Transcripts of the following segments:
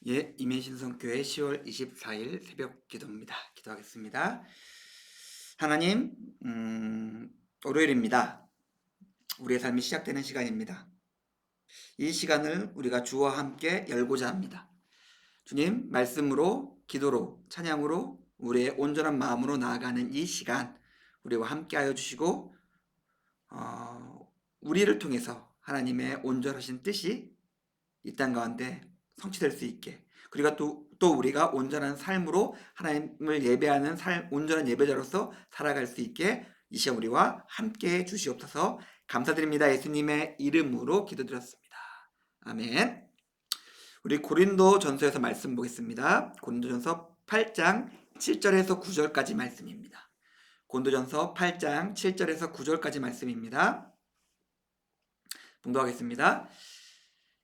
예, 임인신성교회 10월 24일 새벽 기도입니다. 기도하겠습니다. 하나님, 월요일입니다. 우리의 삶이 시작되는 시간입니다. 이 시간을 우리가 주와 함께 열고자 합니다. 주님, 말씀으로, 기도로, 찬양으로 우리의 온전한 마음으로 나아가는 이 시간 우리와 함께 하여 주시고 우리를 통해서 하나님의 온전하신 뜻이 이 땅 가운데 성취될 수 있게, 그리고 또 우리가 온전한 삶으로 하나님을 예배하는 온전한 예배자로서 살아갈 수 있게 이 시간 우리와 함께 해 주시옵소서. 감사드립니다. 예수님의 이름으로 기도드렸습니다. 아멘. 우리 고린도전서에서 말씀 보겠습니다. 고린도전서 8장 7절에서 9절까지 말씀입니다. 고린도전서 8장 7절에서 9절까지 말씀입니다. 봉독하겠습니다.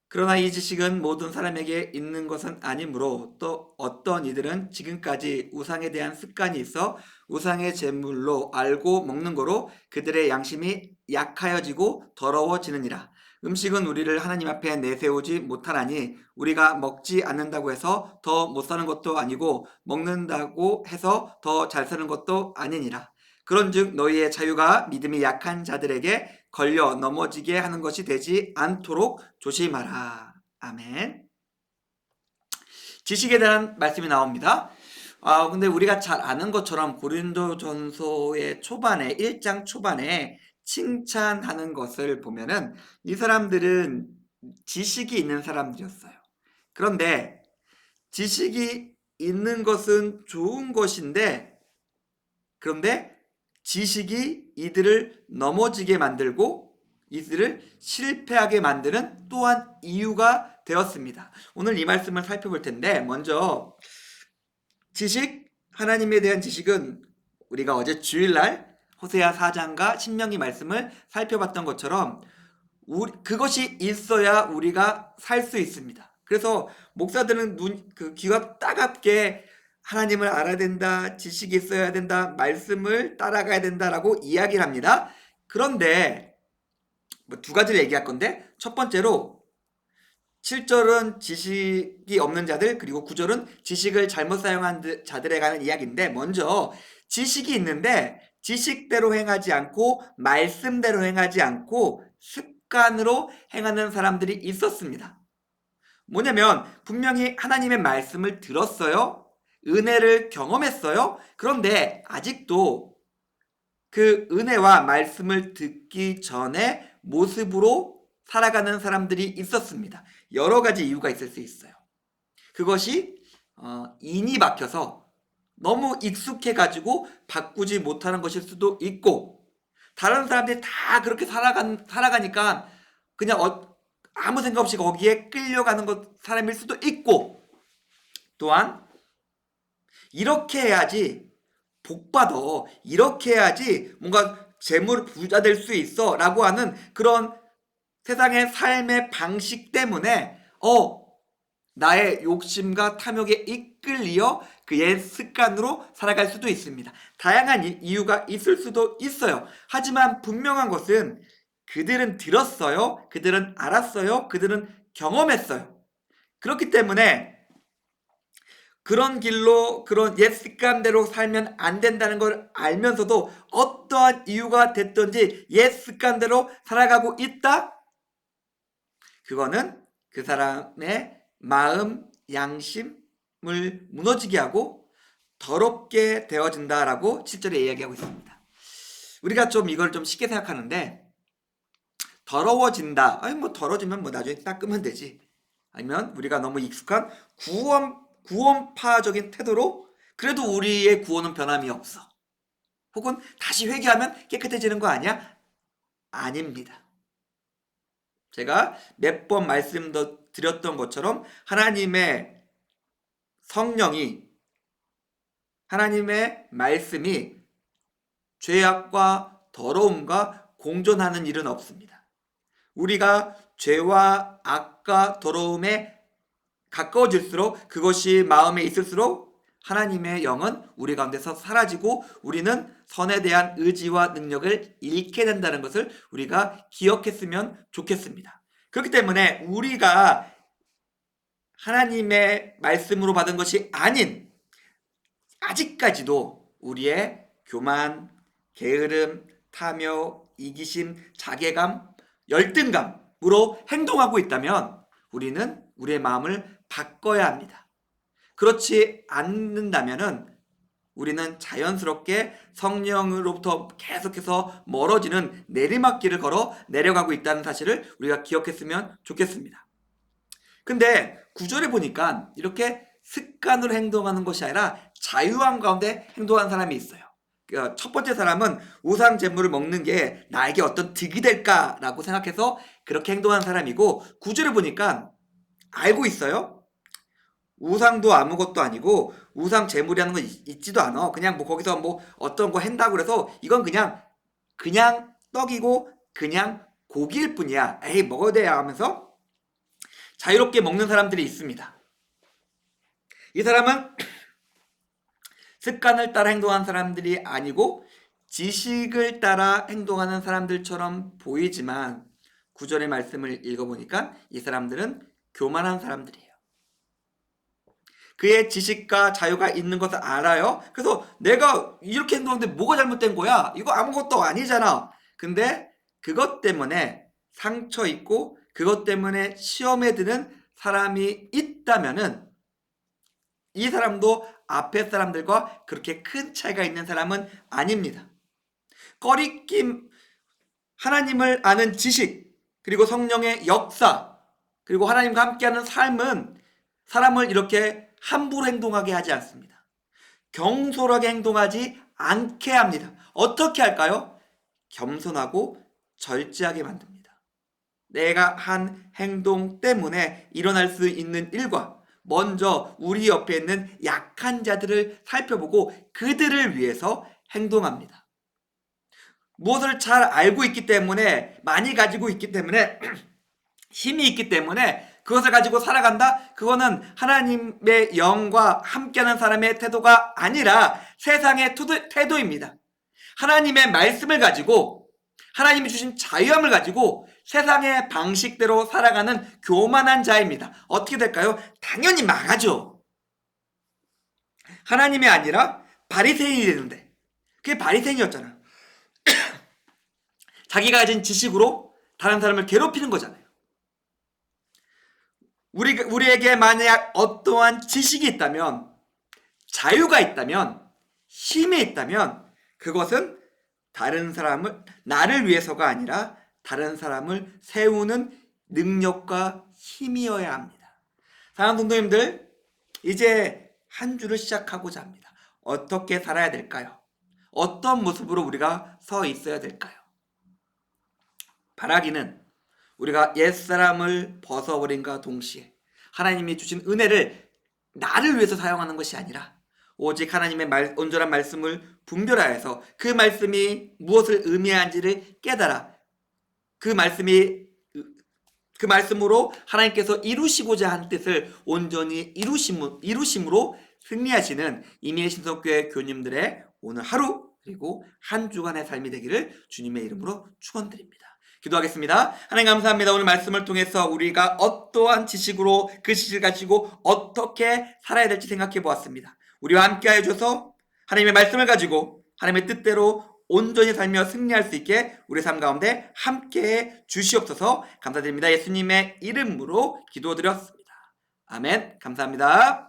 그러나 이 지식은 모든 사람에게 있는 것은 아니므로 또 어떤 이들은 지금까지 우상에 대한 습관이 있어 우상의 제물로 알고 먹는 거로 그들의 양심이 약하여지고 더러워지느니라. 음식은 우리를 하나님 앞에 내세우지 못하나니 우리가 먹지 않는다고 해서 더 못 사는 것도 아니고 먹는다고 해서 더 잘 사는 것도 아니니라. 그런즉 너희의 자유가 믿음이 약한 자들에게 걸려 넘어지게 하는 것이 되지 않도록 조심하라. 아멘. 지식에 대한 말씀이 나옵니다. 근데 우리가 잘 아는 것처럼 고린도전서의 초반에 1장 초반에 칭찬하는 것을 보면은 이 사람들은 지식이 있는 사람들이었어요. 그런데 지식이 있는 것은 좋은 것인데, 그런데 지식이 이들을 넘어지게 만들고 이들을 실패하게 만드는 또한 이유가 되었습니다. 오늘 이 말씀을 살펴볼 텐데, 먼저 지식, 하나님에 대한 지식은 우리가 어제 주일날 호세아 4장과 신명기 말씀을 살펴봤던 것처럼 그것이 있어야 우리가 살 수 있습니다. 그래서 목사들은 귀가 따갑게 하나님을 알아야 된다, 지식이 있어야 된다, 말씀을 따라가야 된다라고 이야기를 합니다. 그런데 두 가지를 얘기할 건데, 첫 번째로 7절은 지식이 없는 자들, 그리고 9절은 지식을 잘못 사용한 자들에 관한 이야기인데, 먼저 지식이 있는데 지식대로 행하지 않고 말씀대로 행하지 않고 습관으로 행하는 사람들이 있었습니다. 뭐냐면 분명히 하나님의 말씀을 들었어요. 은혜를 경험했어요. 그런데 아직도 그 은혜와 말씀을 듣기 전에 모습으로 살아가는 사람들이 있었습니다. 여러 가지 이유가 있을 수 있어요. 그것이 인이 박혀서 너무 익숙해가지고 바꾸지 못하는 것일 수도 있고, 다른 사람들이 다 그렇게 살아가니까 그냥 아무 생각 없이 거기에 끌려가는 사람일 수도 있고, 또한 이렇게 해야지 복받아, 이렇게 해야지 뭔가 재물 부자 될 수 있어 라고 하는 그런 세상의 삶의 방식 때문에 나의 욕심과 탐욕에 이끌려 그 옛 습관으로 살아갈 수도 있습니다. 다양한 이유가 있을 수도 있어요. 하지만 분명한 것은 그들은 들었어요. 그들은 알았어요. 그들은 경험했어요. 그렇기 때문에 그런 길로, 그런 옛 습관대로 살면 안 된다는 걸 알면서도 어떠한 이유가 됐든지 옛 습관대로 살아가고 있다? 그거는 그 사람의 마음, 양심을 무너지게 하고 더럽게 되어진다라고 7절에 이야기하고 있습니다. 우리가 좀 이걸 좀 쉽게 생각하는데, 더러워진다. 더러워지면 나중에 닦으면 되지. 아니면 우리가 너무 익숙한 구원파적인 태도로 그래도 우리의 구원은 변함이 없어. 혹은 다시 회개하면 깨끗해지는 거 아니야? 아닙니다. 제가 몇 번 말씀드렸던 것처럼 하나님의 성령이, 하나님의 말씀이 죄악과 더러움과 공존하는 일은 없습니다. 우리가 죄와 악과 더러움에 가까워질수록, 그것이 마음에 있을수록 하나님의 영은 우리 가운데서 사라지고 우리는 선에 대한 의지와 능력을 잃게 된다는 것을 우리가 기억했으면 좋겠습니다. 그렇기 때문에 우리가 하나님의 말씀으로 받은 것이 아닌 아직까지도 우리의 교만, 게으름, 탐욕, 이기심, 자괴감, 열등감으로 행동하고 있다면 우리는 우리의 마음을 바꿔야 합니다. 그렇지 않는다면은 우리는 자연스럽게 성령으로부터 계속해서 멀어지는 내리막길을 걸어 내려가고 있다는 사실을 우리가 기억했으면 좋겠습니다. 근데 구절에 보니까 이렇게 습관으로 행동하는 것이 아니라 자유함 가운데 행동하는 사람이 있어요. 첫 번째 사람은 우상 제물을 먹는 게 나에게 어떤 득이 될까라고 생각해서 그렇게 행동하는 사람이고, 구절을 보니까 알고 있어요. 우상도 아무것도 아니고 우상 제물이라는 건 있지도 않아. 그냥 뭐 거기서 뭐 어떤 거 한다고 그래서 이건 그냥 떡이고 그냥 고기일 뿐이야. 에이, 먹어야 돼 하면서 자유롭게 먹는 사람들이 있습니다. 이 사람은 습관을 따라 행동하는 사람들이 아니고 지식을 따라 행동하는 사람들처럼 보이지만 구절의 말씀을 읽어보니까 이 사람들은 교만한 사람들이에요. 그의 지식과 자유가 있는 것을 알아요. 그래서 내가 이렇게 행동하는데 뭐가 잘못된 거야? 이거 아무것도 아니잖아. 근데 그것 때문에 상처 있고 그것 때문에 시험에 드는 사람이 있다면은 이 사람도 앞에 사람들과 그렇게 큰 차이가 있는 사람은 아닙니다. 꺼리낌, 하나님을 아는 지식, 그리고 성령의 역사, 그리고 하나님과 함께하는 삶은 사람을 이렇게 함부로 행동하게 하지 않습니다. 경솔하게 행동하지 않게 합니다. 어떻게 할까요? 겸손하고 절제하게 만듭니다. 내가 한 행동 때문에 일어날 수 있는 일과 먼저 우리 옆에 있는 약한 자들을 살펴보고 그들을 위해서 행동합니다. 무엇을 잘 알고 있기 때문에, 많이 가지고 있기 때문에, 힘이 있기 때문에 그것을 가지고 살아간다? 그거는 하나님의 영과 함께하는 사람의 태도가 아니라 세상의 태도입니다. 하나님의 말씀을 가지고, 하나님이 주신 자유함을 가지고 세상의 방식대로 살아가는 교만한 자입니다. 어떻게 될까요? 당연히 망하죠. 하나님이 아니라 바리새인이 되는데, 그게 바리새인이었잖아요. 자기가 가진 지식으로 다른 사람을 괴롭히는 거잖아요. 우리에게 만약 어떠한 지식이 있다면, 자유가 있다면, 힘이 있다면 그것은 다른 사람을, 나를 위해서가 아니라 다른 사람을 세우는 능력과 힘이어야 합니다. 사랑하는 성도님들, 이제 한 주를 시작하고자 합니다. 어떻게 살아야 될까요? 어떤 모습으로 우리가 서 있어야 될까요? 바라기는 우리가 옛사람을 벗어버린과 동시에 하나님이 주신 은혜를 나를 위해서 사용하는 것이 아니라 오직 하나님의 온전한 말씀을 분별하여서 그 말씀이 무엇을 의미하는지를 깨달아 그 말씀으로 하나님께서 이루시고자 한 뜻을 온전히 이루심으로 승리하시는 이미의 신성교회 교님들의 오늘 하루 그리고 한 주간의 삶이 되기를 주님의 이름으로 축원드립니다. 기도하겠습니다. 하나님 감사합니다. 오늘 말씀을 통해서 우리가 어떠한 지식으로 그 지식을 가지고 어떻게 살아야 될지 생각해 보았습니다. 우리와 함께하여 줘서 하나님의 말씀을 가지고 하나님의 뜻대로 온전히 살며 승리할 수 있게 우리 삶 가운데 함께해 주시옵소서. 감사드립니다. 예수님의 이름으로 기도드렸습니다. 아멘. 감사합니다.